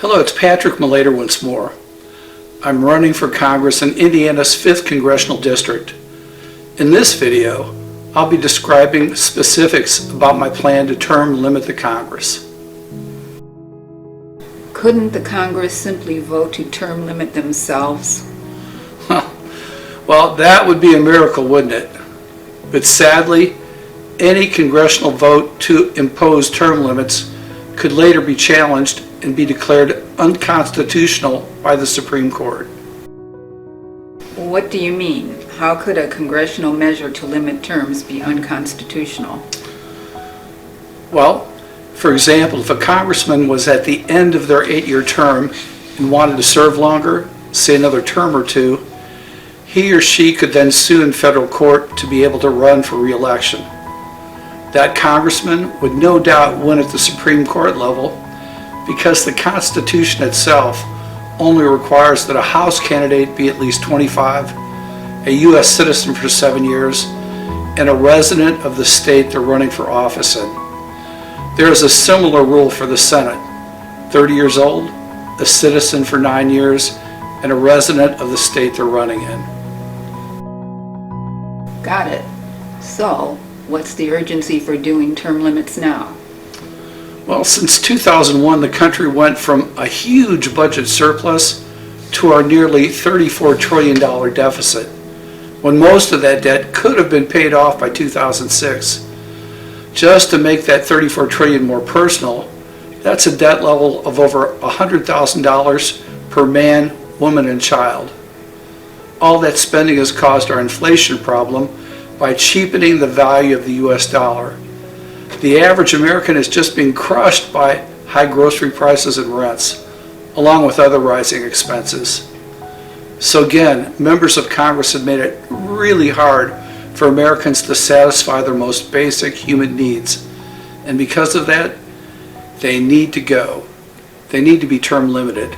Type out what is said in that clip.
Hello, it's Patrick Malater once more. I'm running for Congress in Indiana's 5th Congressional District. In this video, I'll be describing specifics about my plan to term limit the Congress. Couldn't the Congress simply vote to term limit themselves? Well, that would be a miracle, wouldn't it? But sadly, any congressional vote to impose term limits could later be challenged and be declared unconstitutional by the Supreme Court. What do you mean? How could a congressional measure to limit terms be unconstitutional? Well, for example, if a congressman was at the end of their 8-year term and wanted to serve longer, say another term or two, he or she could then sue in federal court to be able to run for re-election. That congressman would no doubt win at the Supreme Court level because the Constitution itself only requires that a House candidate be at least 25, a U.S. citizen for 7 years, and a resident of the state they're running for office in. There is a similar rule for the Senate: 30 years old, a citizen for 9 years, and a resident of the state they're running in. Got it. So, what's the urgency for doing term limits now? Well, since 2001, the country went from a huge budget surplus to our nearly $34 trillion deficit, when most of that debt could have been paid off by 2006. Just to make that $34 trillion more personal, that's a debt level of over $100,000 per man, woman, and child. All that spending has caused our inflation problem by cheapening the value of the U.S. dollar. The average American is just being crushed by high grocery prices and rents, along with other rising expenses. So again, members of Congress have made it really hard for Americans to satisfy their most basic human needs. And because of that, they need to go. They need to be term limited.